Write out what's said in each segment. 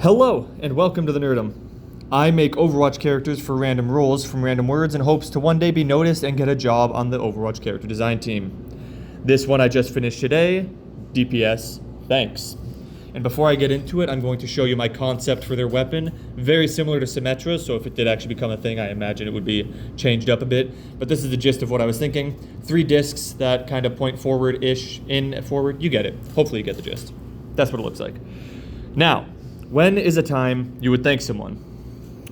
Hello, and welcome to the Nerdum. I make Overwatch characters for random roles from random words in hopes to one day be noticed and get a job on the Overwatch character design team. This one I just finished today, DPS, thanks. And before I get into it, I'm going to show you my concept for their weapon. Very similar to Symmetra, so if it did actually become a thing, I imagine it would be changed up a bit. But this is the gist of what I was thinking. 3 discs that kind of point forward-ish, forward. You get it. Hopefully you get the gist. That's what it looks like. Now, when is a time you would thank someone?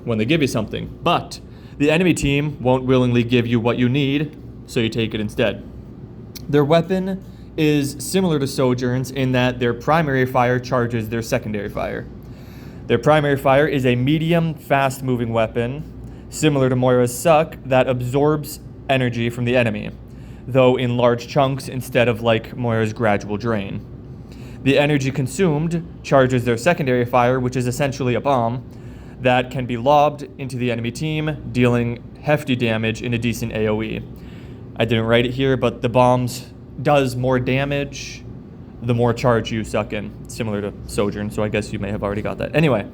When they give you something. But the enemy team won't willingly give you what you need, so you take it instead. Their weapon is similar to Sojourn's in that their primary fire charges their secondary fire. Their primary fire is a medium, fast-moving weapon, similar to Moira's Suck, that absorbs energy from the enemy, though in large chunks instead of like Moira's Gradual Drain. The energy consumed charges their secondary fire, which is essentially a bomb that can be lobbed into the enemy team, dealing hefty damage in a decent AoE. I didn't write it here, but the bombs does more damage the more charge you suck in, similar to Sojourn, so I guess you may have already got that. Anyway,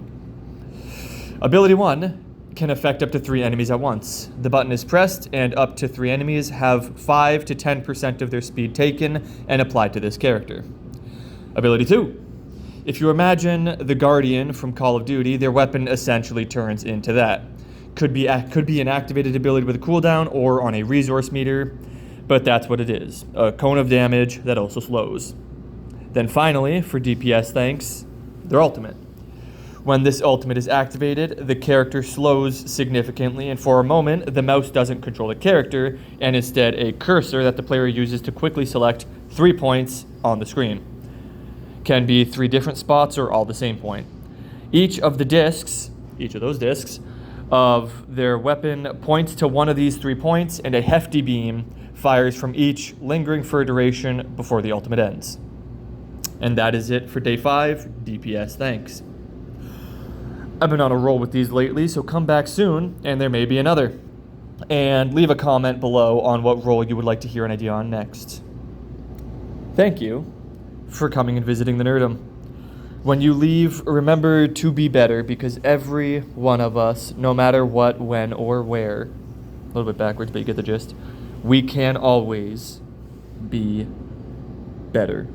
ability 1 can affect up to 3 enemies at once. The button is pressed, and up to 3 enemies have 5 to 10% of their speed taken and applied to this character. Ability 2. If you imagine the Guardian from Call of Duty, their weapon essentially turns into that. Could be an activated ability with a cooldown or on a resource meter, but that's what it is. A cone of damage that also slows. Then finally, for DPS thanks, their ultimate. When this ultimate is activated, the character slows significantly, and for a moment, the mouse doesn't control the character, and instead a cursor that the player uses to quickly select 3 points on the screen. Can be 3 different spots or all the same point. Each of those discs of their weapon points to one of these 3 points, and a hefty beam fires from each, lingering for a duration before the ultimate ends. And that is it for day 5, DPS thanks. I've been on a roll with these lately, so come back soon, and there may be another. And leave a comment below on what role you would like to hear an idea on next. Thank you for coming and visiting the Nerdum. When you leave, remember to be better, because every one of us, no matter what, when, or where, a little bit backwards, but you get the gist, we can always be better.